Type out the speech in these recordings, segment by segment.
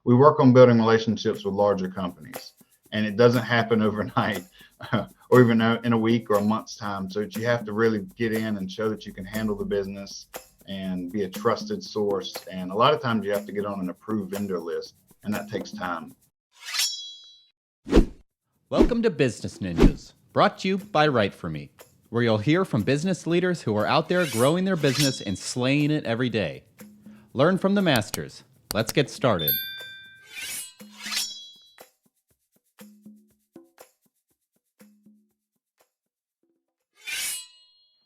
we work on building relationships with larger companies, and it doesn't happen overnight or even in a week or a month's time. So you have to really get in and show that you can handle the business and be a trusted source. And a lot of times you have to get on an approved vendor list, and that takes time. Welcome to Business Ninjas, brought to you by WriteForMe, where you'll hear from business leaders who are out there growing their business and slaying it every day. Learn from the masters. Let's get started.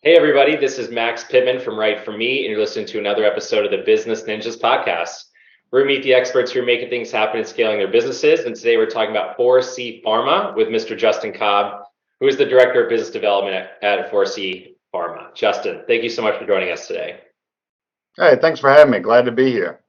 Hey everybody, this is Max Pittman from WriteForMe, and you're listening to another episode of the Business Ninjas podcast. We're going to meet the experts who are making things happen and scaling their businesses, and today we're talking about 4C Pharma with Mr. Justin Cobb, who is the Director of Business Development at 4C Pharma. Justin, thank you so much for joining us today. Hey, thanks for having me. Glad to be here.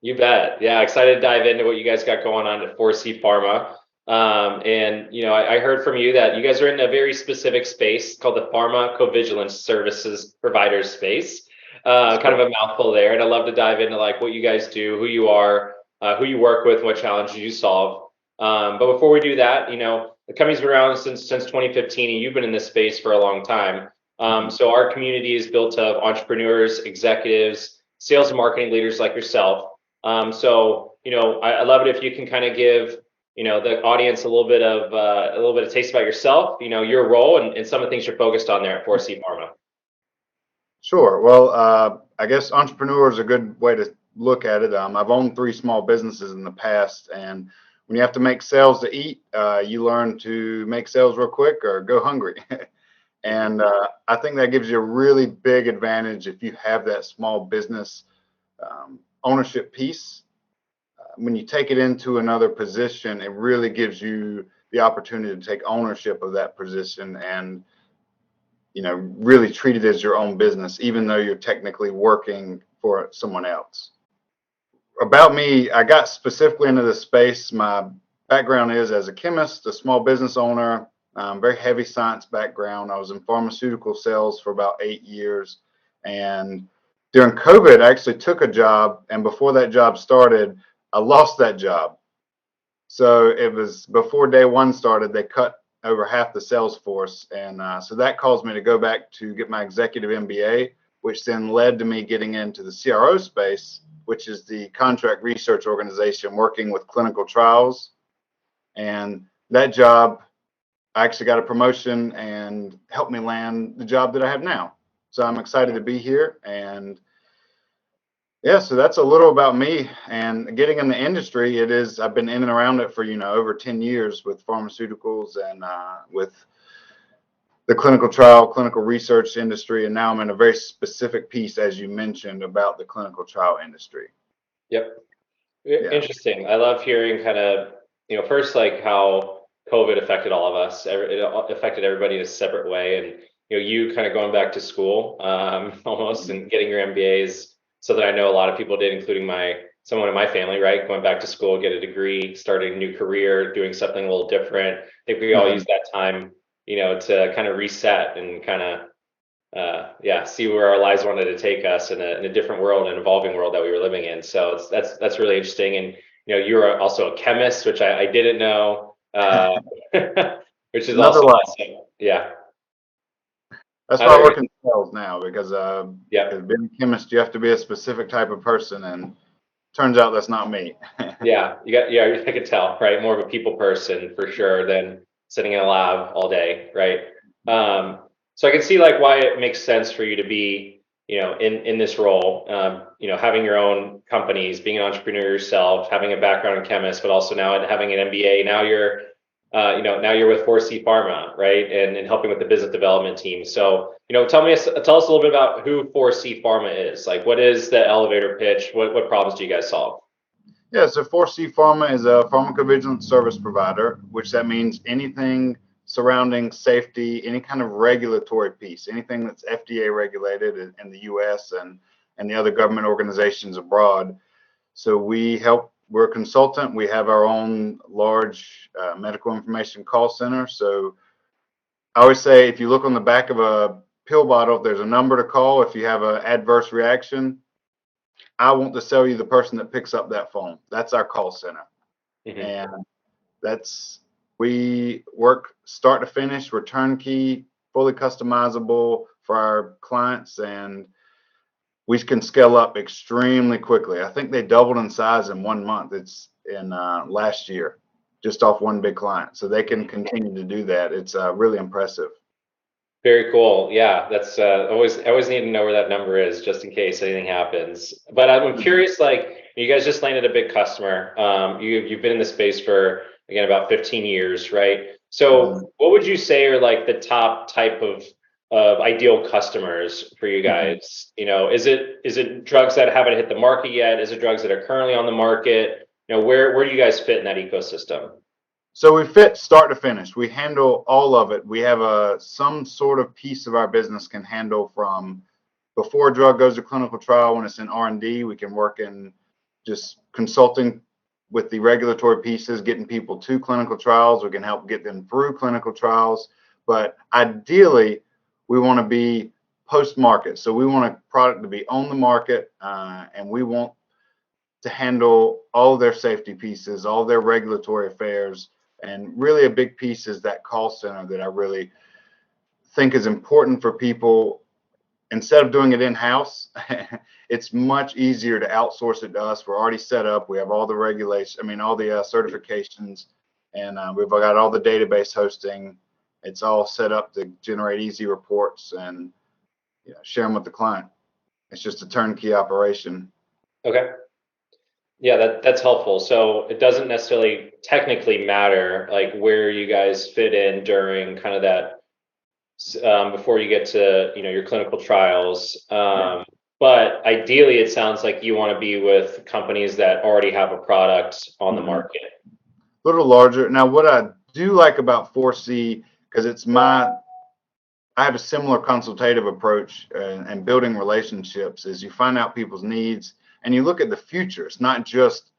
You bet. Yeah, excited to dive into what you guys got going on at 4C Pharma. I heard from you that you guys are in a very specific space called the Pharmacovigilance services providers space. Kind of a mouthful there, and I'd love to dive into like what you guys do, who you are, who you work with, what challenges you solve. But before we do that, the company's been around since 2015, and you've been in this space for a long time. So our community is built of entrepreneurs, executives, sales and marketing leaders like yourself. I love it if you can kind of give the audience a little bit of taste about yourself, your role and some of the things you're focused on there at 4C Pharma. Sure. Well, I guess entrepreneur is a good way to look at it. I've owned 3 small businesses in the past, and when you have to make sales to eat, you learn to make sales real quick or go hungry. And I think that gives you a really big advantage if you have that small business ownership piece. When you take it into another position, it really gives you the opportunity to take ownership of that position and really treat it as your own business, even though you're technically working for someone else. About me, I got specifically into this space. My background is as a chemist, a small business owner, very heavy science background. I was in pharmaceutical sales for about 8 years. And during COVID, I actually took a job. And before that job started, I lost that job. So it was before day one started, they cut over half the sales force. And so that caused me to go back to get my executive MBA, which then led to me getting into the CRO space, which is the contract research organization working with clinical trials. And that job, I actually got a promotion and helped me land the job that I have now. So I'm excited to be here. And yeah, so that's a little about me. And getting in the industry, I've been in and around it for, over 10 years with pharmaceuticals and with the clinical research industry. And now I'm in a very specific piece, as you mentioned, about the clinical trial industry. Yep. Yeah. Interesting. I love hearing kind of, first like how COVID affected all of us. It affected everybody in a separate way. And, you kind of going back to school almost and getting your MBAs. So that I know a lot of people did, including someone in my family, right? Going back to school, get a degree, starting a new career, doing something a little different. I think we all use that time, to kind of reset and kind of, see where our lives wanted to take us in a different world, an evolving world that we were living in. So that's really interesting. And, you're also a chemist, which I didn't know, which is also awesome. Yeah. That's why I work in sales now, because being a chemist, you have to be a specific type of person, and turns out that's not me. Yeah, I could tell, right? More of a people person for sure than sitting in a lab all day, right? So I can see like why it makes sense for you to be, in this role, having your own companies, being an entrepreneur yourself, having a background in chemist, but also now having an MBA. Now you're with 4C Pharma, right? And helping with the business development team. So, tell us a little bit about who 4C Pharma is. Like, what is the elevator pitch? What problems do you guys solve? Yeah, so 4C Pharma is a pharmacovigilance service provider, which that means anything surrounding safety, any kind of regulatory piece, anything that's FDA regulated in the US and the other government organizations abroad. So we're a consultant. We have our own large medical information call center. So I always say, if you look on the back of a pill bottle, there's a number to call if you have an adverse reaction. I want to sell you the person that picks up that phone. That's our call center. And we work start to finish. We're turnkey, fully customizable for our clients, and we can scale up extremely quickly. I think they doubled in size in 1 month. It's in last year, just off one big client. So they can continue to do that. It's really impressive. Very cool. Yeah, that's I always need to know where that number is just in case anything happens. But I'm curious, like you guys just landed a big customer. You've been in the space for again about 15 years, right? So what would you say are like the top type of ideal customers for you guys? You know, is it drugs that haven't hit the market yet? Is it drugs that are currently on the market? You know, where do you guys fit in that ecosystem? So we fit start to finish. We handle all of it. We have some sort of piece of our business can handle from before a drug goes to clinical trial when it's in R&D. We can work in just consulting with the regulatory pieces, getting people to clinical trials. We can help get them through clinical trials. But ideally, we want to be post-market. So we want a product to be on the market, and we want to handle all their safety pieces, all their regulatory affairs. And really a big piece is that call center that I really think is important for people. Instead of doing it in-house, it's much easier to outsource it to us. We're already set up. We have all the regulations, all the certifications, and we've got all the database hosting. It's all set up to generate easy reports and share them with the client. It's just a turnkey operation. Okay. Yeah, that's helpful. So it doesn't necessarily technically matter like where you guys fit in during kind of that before you get to your clinical trials. But ideally, it sounds like you want to be with companies that already have a product on the market. A little larger. Now, what I do like about 4C, because I have a similar consultative approach and building relationships, is you find out people's needs and you look at the future. It's not just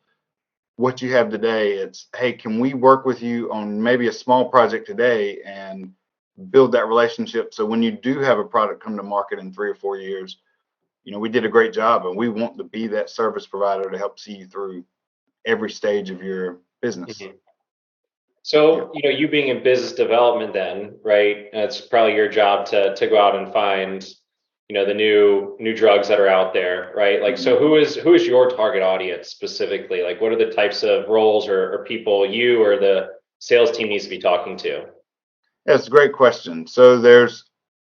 what you have today. It's, hey, can we work with you on maybe a small project today and build that relationship so when you do have a product come to market in 3 or 4 years, we did a great job, and we want to be that service provider to help see you through every stage of your business. So, you being in business development then, right? It's probably your job to go out and find, the new drugs that are out there, right? Like, so who is your target audience specifically? Like, what are the types of roles or people you or the sales team needs to be talking to? That's a great question. So there's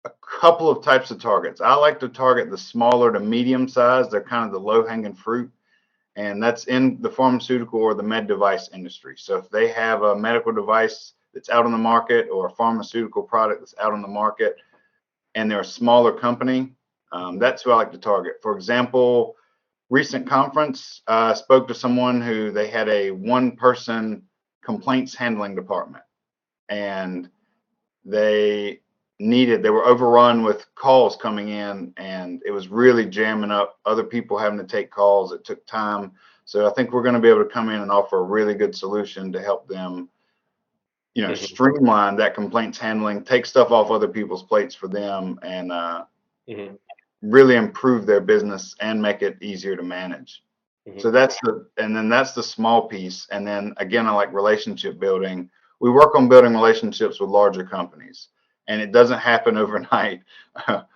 a couple of types of targets. I like to target the smaller to medium size. They're kind of the low-hanging fruit, and that's in the pharmaceutical or the med device industry. So if they have a medical device that's out on the market or a pharmaceutical product that's out on the market and they're a smaller company, that's who I like to target. For example, recent conference, spoke to someone who they had a one-person complaints handling department, and they were overrun with calls coming in, and it was really jamming up, other people having to take calls. It took time. So I think we're going to be able to come in and offer a really good solution to help them, streamline that complaints handling, take stuff off other people's plates for them, and really improve their business and make it easier to manage. So that's the small piece. And then again, I like relationship building. We work on building relationships with larger companies, and it doesn't happen overnight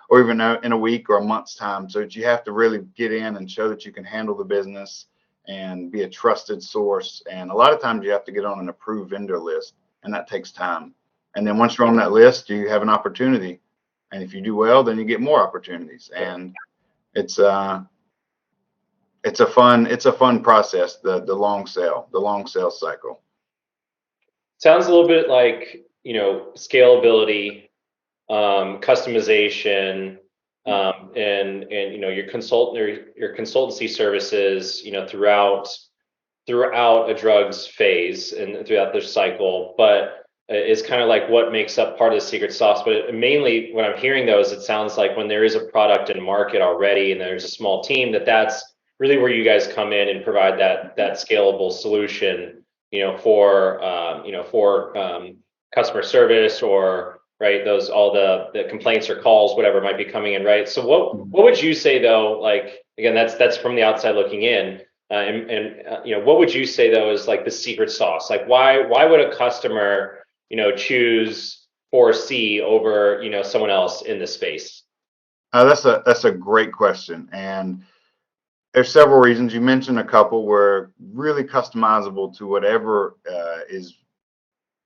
or even in a week or a month's time. So you have to really get in and show that you can handle the business and be a trusted source. And a lot of times you have to get on an approved vendor list, and that takes time. And then once you're on that list, you have an opportunity. And if you do well, then you get more opportunities. And it's a fun process, the long sales cycle. Sounds a little bit like, scalability, customization, and your consultancy services, throughout a drug's phase and throughout their cycle, but is kind of like what makes up part of the secret sauce. But mainly what I'm hearing though is it sounds like when there is a product in market already and there's a small team, that's really where you guys come in and provide that scalable solution, for customer service or right? Those, all the complaints or calls, whatever might be coming in, right? So what would you say though, like, again, that's from the outside looking in, what would you say though is like the secret sauce? Like why would a customer, choose 4C over, someone else in this space? That's a great question, and there's several reasons. You mentioned a couple. We're really customizable to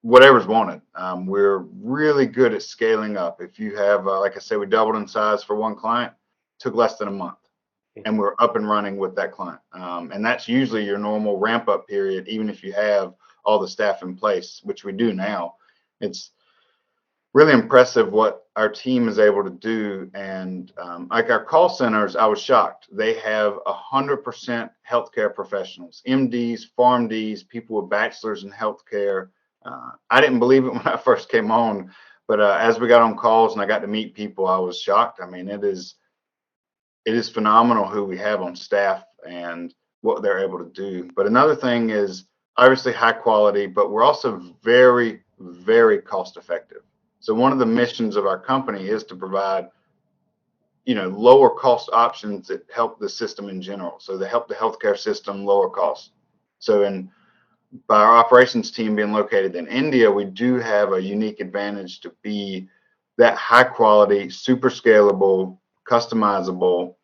whatever's wanted. We're really good at scaling up. If you have, like I said, we doubled in size for one client, took less than a month, and we're up and running with that client. And that's usually your normal ramp up period, even if you have all the staff in place, which we do now. It's really impressive what our team is able to do. And like our call centers, I was shocked. They have 100% healthcare professionals, MDs, PharmDs, people with bachelors in healthcare. I didn't believe it when I first came on, but as we got on calls and I got to meet people, I was shocked. I mean, it is phenomenal who we have on staff and what they're able to do. But another thing is obviously high quality, but we're also very, very cost effective. So one of the missions of our company is to provide, lower cost options that help the system in general. So they help the healthcare system lower costs. So by our operations team being located in India, we do have a unique advantage to be that high quality, super scalable, customizable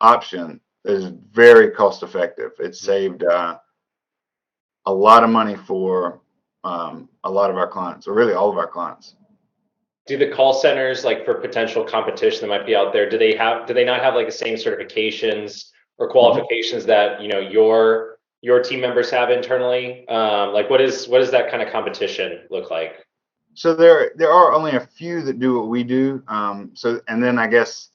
option that is very cost effective. It saved a lot of money for a lot of our clients, or really all of our clients. Do the call centers, like for potential competition that might be out there, do they not have like the same certifications or qualifications that your team members have internally? Like what is that kind of competition look like? So there are only a few that do what we do. And then I guess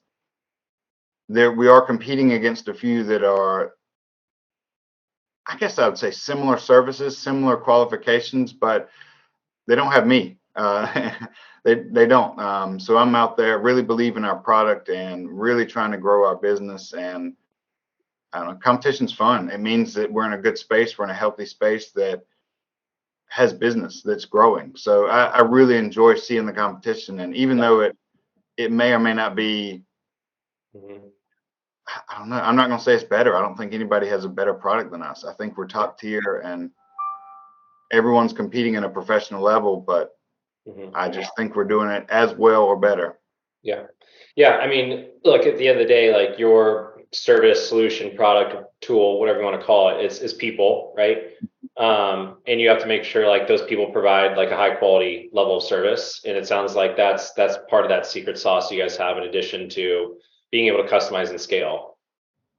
we are competing against a few that are, I guess I would say, similar services, similar qualifications, but they don't have me. They don't. So I'm out there really believing our product and really trying to grow our business. And I don't know, competition's fun. It means that we're in a good space. We're in a healthy space that has business that's growing. So I really enjoy seeing the competition. And even though it may or may not be, I don't know, I'm not going to say it's better. I don't think anybody has a better product than us. I think we're top tier and everyone's competing at a professional level, but I just think we're doing it as well or better. Yeah. Yeah. I mean, look, at the end of the day, like your service, solution, product, tool, whatever you want to call it, is people, right? And you have to make sure like those people provide like a high quality level of service. And it sounds like that's part of that secret sauce you guys have, in addition to being able to customize and scale.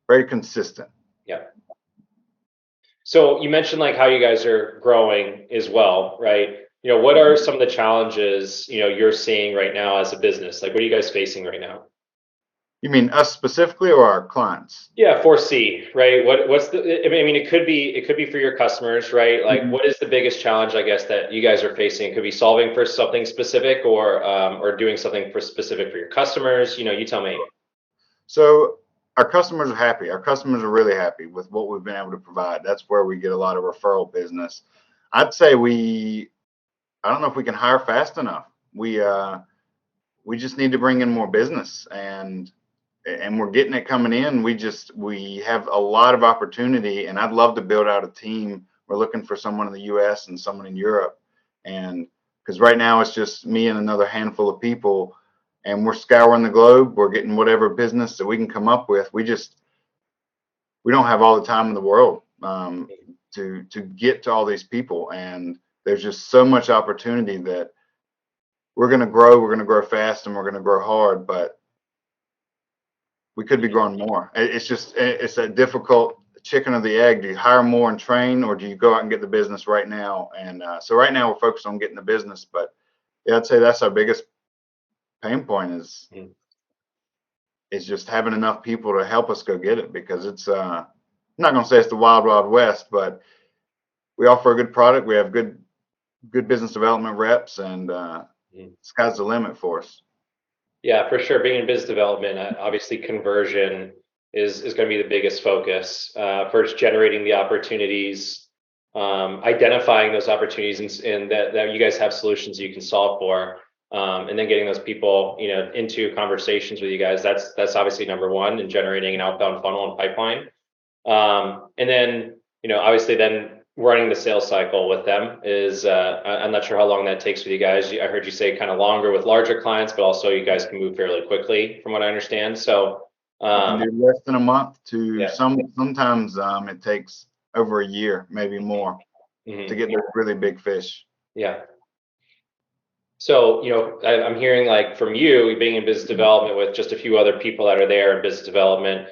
Very consistent. Yeah. So you mentioned like how you guys are growing as well, right? What are some of the challenges, you're seeing right now as a business? Like, what are you guys facing right now? You mean us specifically or our clients? Yeah, 4C, right? What's the, I mean, it could be for your customers, right? Like, what is the biggest challenge, I guess, that you guys are facing? It could be solving for something specific or doing something specific for your customers. You tell me. So our customers are happy. Our customers are really happy with what we've been able to provide. That's where we get a lot of referral business. I'd say I don't know if we can hire fast enough. We just need to bring in more business, and we're getting it coming in. We have a lot of opportunity, and I'd love to build out a team. We're looking for someone in the US and someone in Europe, and because right now it's just me and another handful of people, and we're scouring the globe. We're getting whatever business that we can come up with. We don't have all the time in the world to get to all these people, and there's just so much opportunity that we're going to grow fast, and we're going to grow hard, but we could be growing more. It's a difficult chicken or the egg. Do you hire more and train, or do you go out and get the business right now? And so right now we're focused on getting the business, but yeah, I'd say that's our biggest pain point is just having enough people to help us go get it, because it's I'm not going to say it's the wild, wild west, but we offer a good product. We have good business development reps, and sky's the limit for us. Yeah, for sure. Being in business development, obviously conversion is going to be the biggest focus. First, generating the opportunities, identifying those opportunities, and that you guys have solutions you can solve for. and then getting those people, into conversations with you guys. That's obviously number one, and generating an outbound funnel and pipeline. And then, obviously then running the sales cycle with them is, I'm not sure how long that takes with you guys. I heard you say kind of longer with larger clients, but also you guys can move fairly quickly from what I understand. So, You can do less than a month to yeah. sometimes it takes over a year, maybe more, Mhm. to get those really big fish. Yeah. So, I'm hearing like from you being in business development with just a few other people that are there in business development,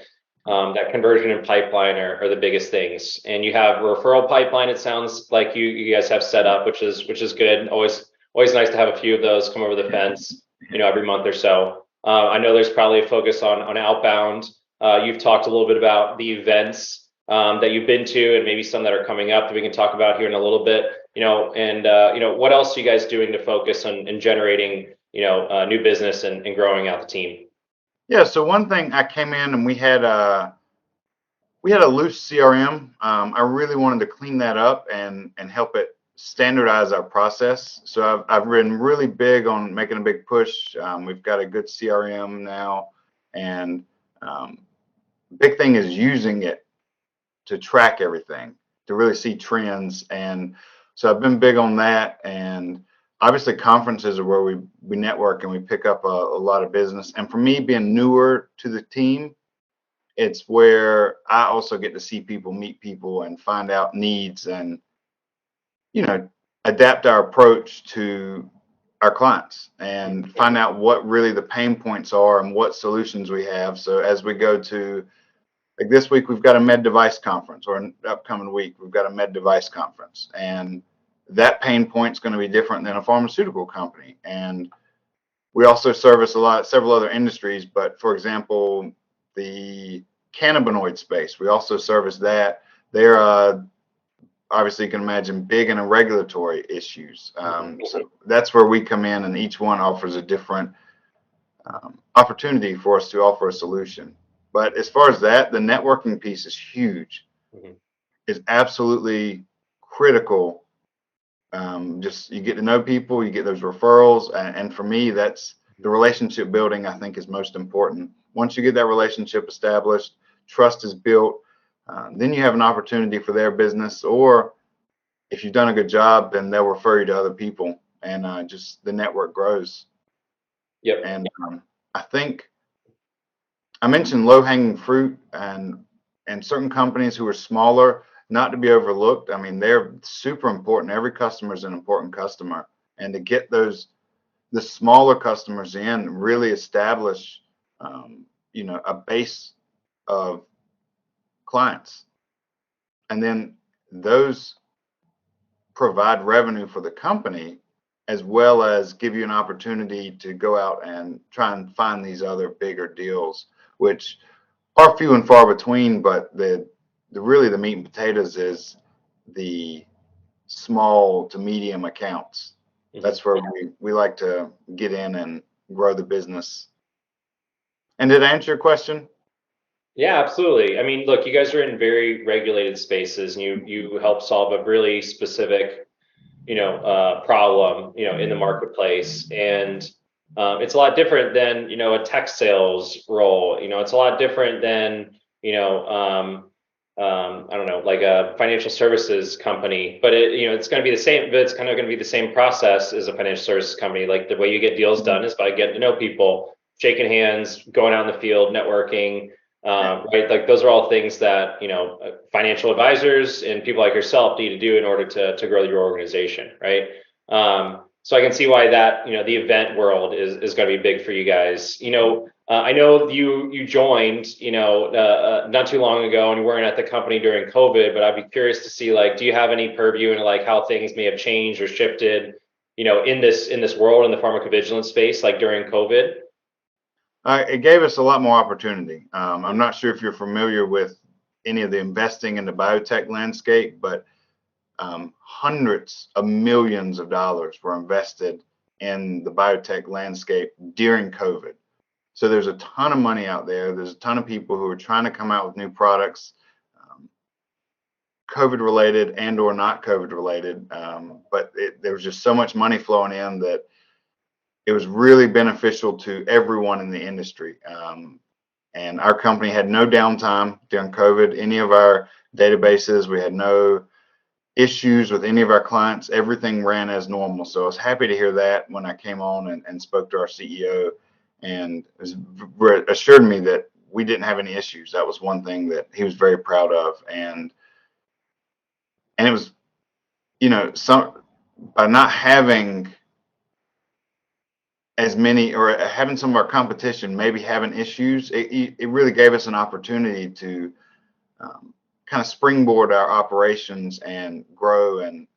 that conversion and pipeline are the biggest things. And you have a referral pipeline, it sounds like you guys have set up, which is good. Always nice to have a few of those come over the fence, every month or so. I know there's probably a focus on outbound. You've talked a little bit about the events that you've been to, and maybe some that are coming up that we can talk about here in a little bit. What else are you guys doing to focus on generating, new business and growing out the team? Yeah, so one thing, I came in and we had a loose CRM. I really wanted to clean that up and help it standardize our process. So I've been really big on making a big push. We've got a good CRM now, and big thing is using it to track everything, to really see trends. And so I've been big on that. And obviously conferences are where we network and we pick up a lot of business. And for me, being newer to the team, it's where I also get to see people, meet people, and find out needs, and adapt our approach to our clients and find out what really the pain points are and what solutions we have. So as we go to, like this week, we've got a med device conference, or an upcoming week, we've got a med device conference, and that pain point is going to be different than a pharmaceutical company. And we also service several other industries, but for example, the cannabinoid space, we also service that. They're obviously, you can imagine, big in regulatory issues. So that's where we come in, and each one offers a different opportunity for us to offer a solution. But as far as that, the networking piece is huge. Mhm. It's absolutely critical. Just you get to know people, you get those referrals, and for me, that's the relationship building. I think is most important. Once you get that relationship established, trust is built, then you have an opportunity for their business, or if you've done a good job, then they'll refer you to other people, and just the network grows. Yep. And I think I mentioned low-hanging fruit, and certain companies who are smaller, not to be overlooked. I mean, they're super important. Every customer is an important customer, and to get the smaller customers in, really establish a base of clients, and then those provide revenue for the company, as well as give you an opportunity to go out and try and find these other bigger deals, which are few and far between. But really the meat and potatoes is the small to medium accounts. That's where we like to get in and grow the business. And did I answer your question? Yeah, absolutely. I mean, look, you guys are in very regulated spaces, and you help solve a really specific, problem, in the marketplace, and it's a lot different than a tech sales role. It's a lot different than I don't know, like a financial services company, but it's going to be the same. But it's kind of going to be the same process as a financial services company. Like the way you get deals done is by getting to know people, shaking hands, going out in the field, networking. Right, like those are all things that financial advisors and people like yourself need to do in order to grow your organization, right? So I can see why that the event world is going to be big for you guys. I know you joined not too long ago, and you weren't at the company during COVID, but I'd be curious to see, like, do you have any purview into like how things may have changed or shifted in this world, in the pharmacovigilance space, like during COVID? It gave us a lot more opportunity. I'm not sure if you're familiar with any of the investing in the biotech landscape, but hundreds of millions of dollars were invested in the biotech landscape during COVID. So there's a ton of money out there. There's a ton of people who are trying to come out with new products, COVID related and or not COVID related. But there was just so much money flowing in that it was really beneficial to everyone in the industry. And our company had no downtime during COVID. Any of our databases, we had no issues with any of our clients. Everything ran as normal. So I was happy to hear that when I came on and spoke to our CEO, and assured me that we didn't have any issues. That was one thing that he was very proud of. And it was, by not having as many, or having some of our competition maybe having issues, it really gave us an opportunity to kind of springboard our operations and grow and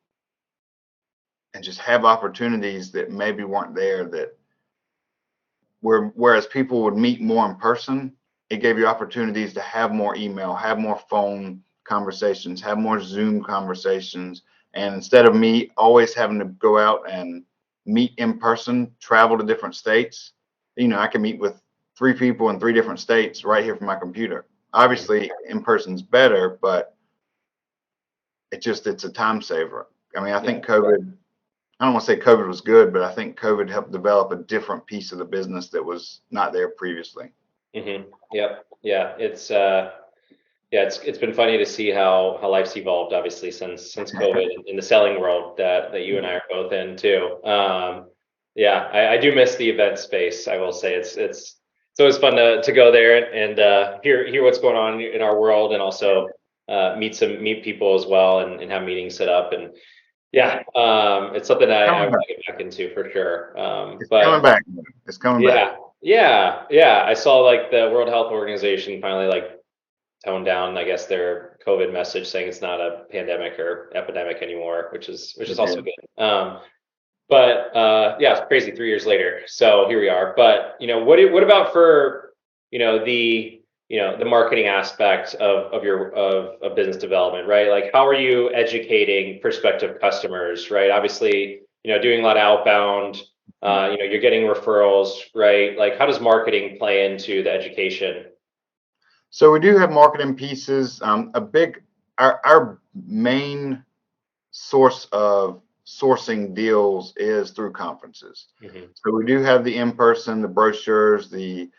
just have opportunities that maybe weren't there, that whereas people would meet more in person, it gave you opportunities to have more email, have more phone conversations, have more Zoom conversations. And instead of me always having to go out and meet in person, travel to different states, I can meet with 3 people in 3 different states right here from my computer. Obviously, in person's better, but it's a time saver. I mean, I think COVID, I don't want to say COVID was good, but I think COVID helped develop a different piece of the business that was not there previously. Mm-hmm. Yep. Yeah. It's been funny to see how life's evolved, obviously, since COVID in the selling world that you and I are both in too. I do miss the event space. I will say it's always fun to go there and hear what's going on in our world, and also meet people as well, and have meetings set up. And it's something I want to get back into for sure. It's coming back. It's coming back. Yeah. I saw like the World Health Organization finally like toned down, I guess, their COVID message, saying it's not a pandemic or epidemic anymore, which is also good. It's crazy 3 years later. So here we are. But what about for the marketing aspect of business development, right? Like, how are you educating prospective customers, right? Obviously, doing a lot of outbound. You're getting referrals, right? Like, how does marketing play into the education? So we do have marketing pieces. Our main source of sourcing deals is through conferences. Mm-hmm. So we do have the in-person, the brochures, a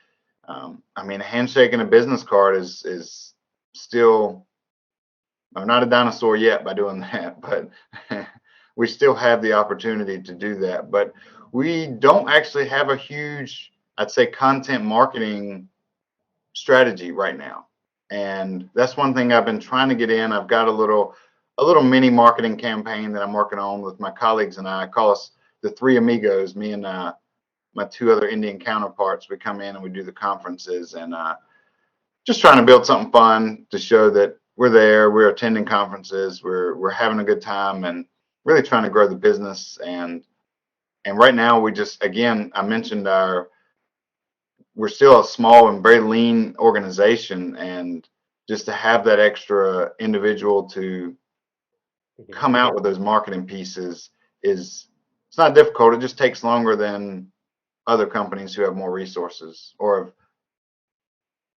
handshake and a business card is still, I'm not a dinosaur yet by doing that, but we still have the opportunity to do that. But we don't actually have a huge, I'd say, content marketing strategy right now. And that's one thing I've been trying to get in. I've got a little mini marketing campaign that I'm working on with my colleagues, and I call us the 3 amigos, me and my 2 other Indian counterparts. We come in and we do the conferences, and just trying to build something fun to show that we're there, we're attending conferences, we're having a good time, and really trying to grow the business. And right now we just, again, I mentioned we're still a small and very lean organization, and just to have that extra individual to come out with those marketing pieces it's not difficult. It just takes longer than other companies who have more resources, or have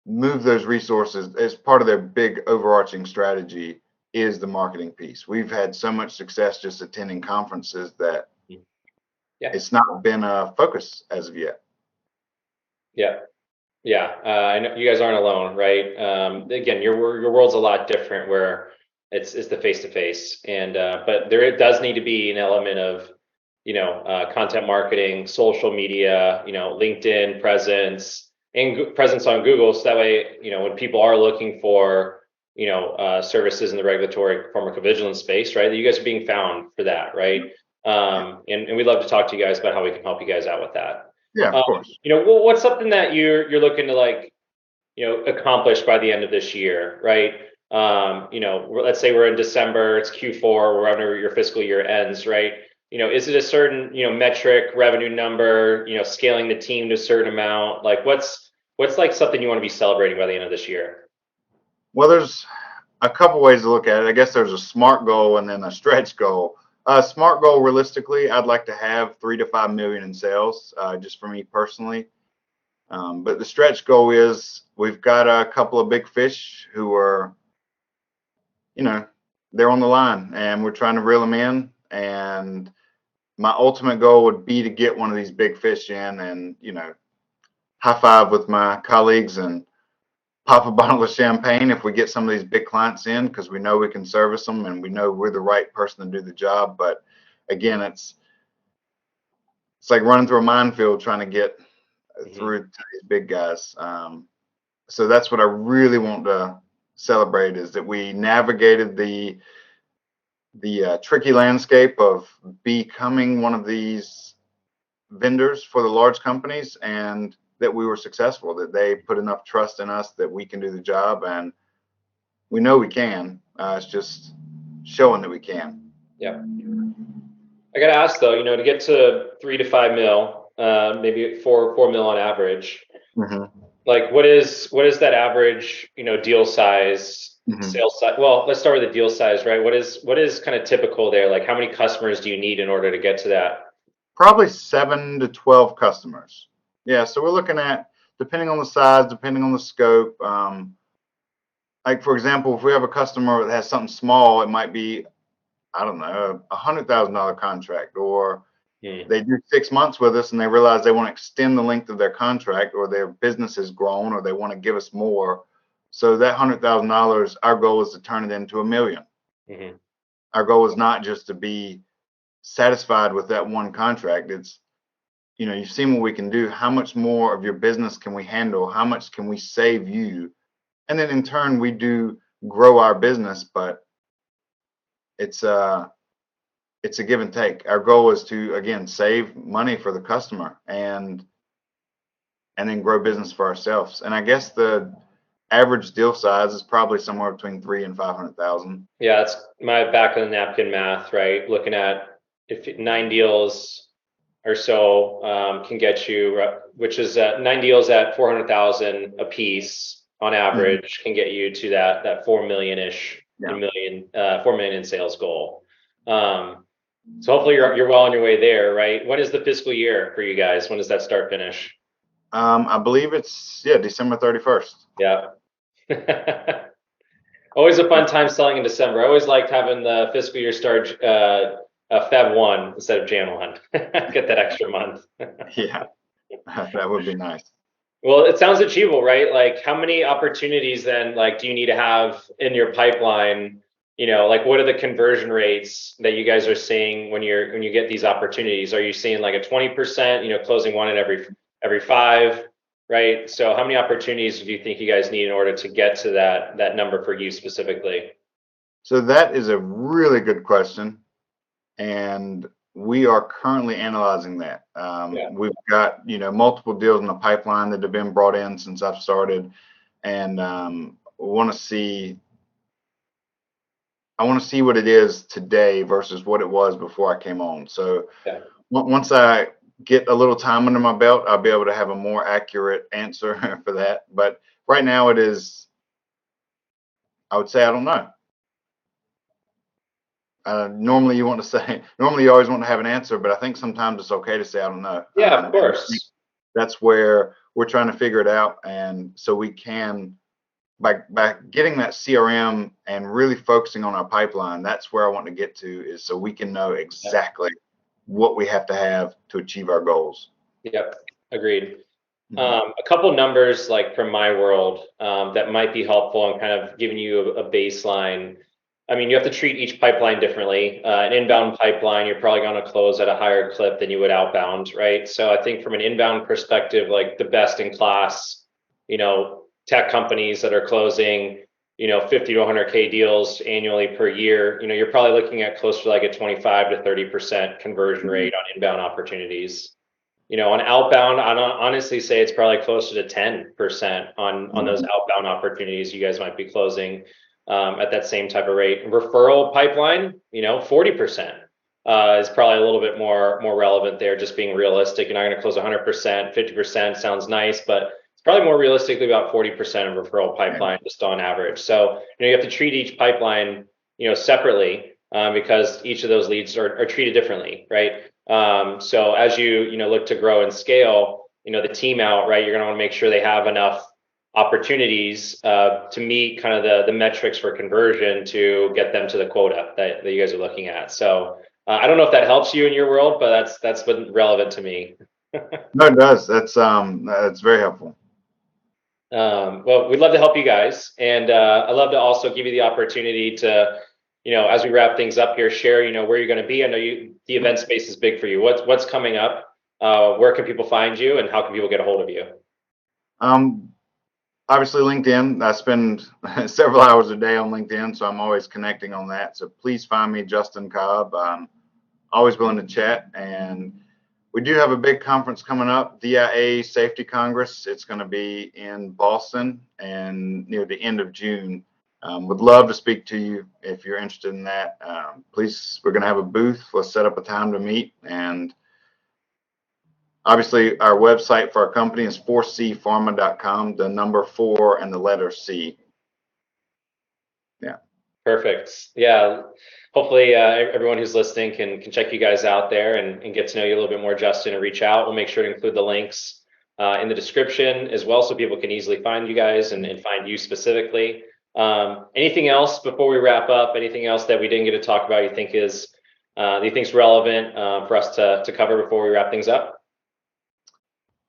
moved those resources as part of their big overarching strategy is the marketing piece. We've had so much success just attending conferences that it's not been a focus as of yet. I know you guys aren't alone, right? Again, your world's a lot different, where it's the face to face, and but there does need to be an element of content marketing, social media, LinkedIn presence, and presence on Google, so that way when people are looking for services in the regulatory pharmacovigilance space, right, that you guys are being found for that, right? And we'd love to talk to you guys about how we can help you guys out with that. Yeah, of course. What's something that you're looking to accomplish by the end of this year, right? Let's say we're in December, it's Q4, wherever your fiscal year ends, right? Is it a certain, metric, revenue number, scaling the team to a certain amount? Like, what's like something you want to be celebrating by the end of this year? Well, there's a couple ways to look at it. I guess there's a SMART goal and then a stretch goal. SMART goal, realistically, I'd like to have 3 to 5 million in sales, just for me personally. But the stretch goal is, we've got a couple of big fish who are, they're on the line, and we're trying to reel them in. And my ultimate goal would be to get one of these big fish in and, high five with my colleagues and pop a bottle of champagne if we get some of these big clients in, because we know we can service them and we know we're the right person to do the job. But again, it's like running through a minefield trying to get through to these big guys. So that's what I really want to celebrate, is that we navigated the tricky landscape of becoming one of these vendors for the large companies, and that we were successful, that they put enough trust in us that we can do the job, and we know we can. It's just showing that we can. Yeah. I got to ask though, to get to 3 to 5 mil, maybe 4 mil on average, like what is that average, deal size, sales size? Well, let's start with the deal size, right? What is kind of typical there? Like how many customers do you need in order to get to that? Probably 7 to 12 customers. Yeah, so we're looking at, depending on the size, depending on the scope. Like for example, if we have a customer that has something small, it might be, I don't know, $100,000 contract, or they do 6 months with us and they realize they want to extend the length of their contract, or their business has grown, or they want to give us more. So that $100,000, our goal is to turn it into $1 million. Our goal is not just to be satisfied with that one contract. It's, you've seen what we can do. How much more of your business can we handle? How much can we save you? And then in turn, we do grow our business, but it's a give and take. Our goal is to, again, save money for the customer and then grow business for ourselves. And I guess the average deal size is probably somewhere between 300,000 and 500,000. Yeah, that's my back of the napkin math, right? Looking at if 9 deals or so can get you, which is 9 deals at 400,000 a piece on average, can get you to that 4 million-ish, 4 million in sales goal. So hopefully you're well on your way there, right? When is the fiscal year for you guys? When does that start finish? I believe it's December 31st. Yeah. Always a fun time selling in December. I always liked having the fiscal year start Feb 1 instead of Jan 1. Get that extra month. Yeah, that would be nice. Well, it sounds achievable, right? Like how many opportunities then do you need to have in your pipeline? Like what are the conversion rates that you guys are seeing when you get these opportunities? Are you seeing like a 20%, closing one in every 5, right? So how many opportunities do you think you guys need in order to get to that number for you specifically? So that is a really good question, and we are currently analyzing that. We've got multiple deals in the pipeline that have been brought in since I've started, and I want to see what it is today versus what it was before I came on. So once I get a little time under my belt, I'll be able to have a more accurate answer for that. But right now it is, I would say, I don't know. Normally you always want to have an answer, but I think sometimes it's okay to say, I don't know. Yeah, of course. That's where we're trying to figure it out. And so we can, by getting that CRM and really focusing on our pipeline, that's where I want to get to, is so we can know exactly what we have to achieve our goals. Yep, agreed. A couple numbers like from my world that might be helpful and kind of giving you a baseline. I mean, you have to treat each pipeline differently. An inbound pipeline, you're probably going to close at a higher clip than you would outbound, right? So I think from an inbound perspective, like the best in class, tech companies that are closing, 50 to 100K deals annually per year, you're probably looking at close to like a 25 to 30% conversion rate on inbound opportunities. On outbound, I'd honestly say it's probably closer to 10% on those outbound opportunities you guys might be closing at that same type of rate. Referral pipeline, 40% is probably a little bit more relevant there, just being realistic. You're not going to close 100%, 50% sounds nice, but it's probably more realistically about 40% of referral pipeline just on average. So, you have to treat each pipeline, separately because each of those leads are treated differently, right? So as you look to grow and scale, the team out, right, you're going to want to make sure they have enough opportunities to meet kind of the metrics for conversion to get them to the quota that you guys are looking at. So I don't know if that helps you in your world, but that's been relevant to me. No, it does. That's very helpful. Well, we'd love to help you guys, and I'd love to also give you the opportunity to, as we wrap things up here, share, where you're going to be. I know the event space is big for you. What's coming up? Where can people find you, and how can people get a hold of you? Obviously LinkedIn. I spend several hours a day on LinkedIn, so I'm always connecting on that. So please find me, Justin Cobb. I'm always willing to chat, and we do have a big conference coming up, DIA Safety Congress. It's going to be in Boston and near the end of June. Would love to speak to you if you're interested in that. Please, we're going to have a booth. Let's set up a time to meet. And obviously, our website for our company is 4cpharma.com, the number 4 and the letter C. Yeah. Perfect. Yeah. Hopefully everyone who's listening can check you guys out there and get to know you a little bit more, Justin, and reach out. We'll make sure to include the links in the description as well, so people can easily find you guys and find you specifically. Anything else before we wrap up? Anything else that we didn't get to talk about you think's relevant for us to cover before we wrap things up?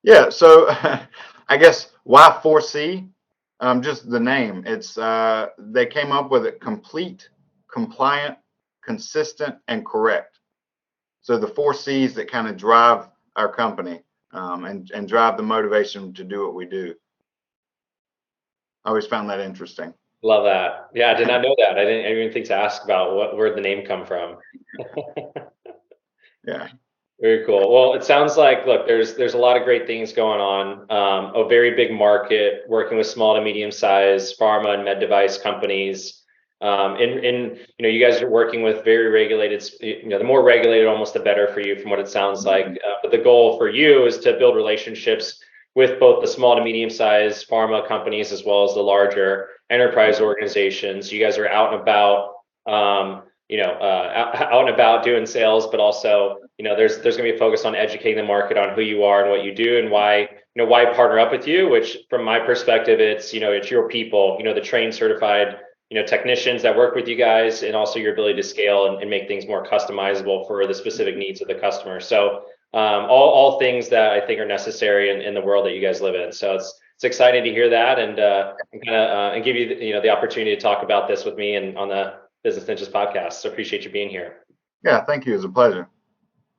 Yeah. So I guess why 4C? Just the name. It's they came up with it: complete, compliant, consistent, and correct. So the 4 C's that kind of drive our company and drive the motivation to do what we do. I always found that interesting. Love that. Yeah, I did not know that. I didn't even think to ask about where the name come from. Yeah. Very cool. Well, it sounds like, look, there's a lot of great things going on. A very big market, working with small to medium sized pharma and med device companies. And you guys are working with very regulated. The more regulated, almost the better for you, from what it sounds like. But the goal for you is to build relationships with both the small to medium sized pharma companies as well as the larger enterprise organizations. You guys are out and about. Out and about doing sales, but also, there's going to be a focus on educating the market on who you are and what you do and why partner up with you, which from my perspective, it's your people, the trained, certified, technicians that work with you guys, and also your ability to scale and make things more customizable for the specific needs of the customer. So all things that I think are necessary in the world that you guys live in. So it's exciting to hear that and give you the opportunity to talk about this with me and on the Business Ninjas podcast. So appreciate you being here. Yeah, thank you. It was a pleasure.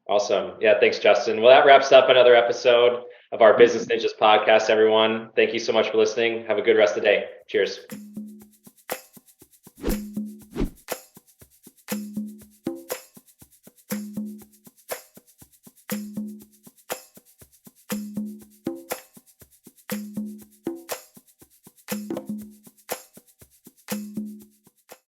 Awesome. Yeah, thanks, Justin. Well, that wraps up another episode of our Business Ninjas podcast, everyone. Thank you so much for listening. Have a good rest of the day. Cheers.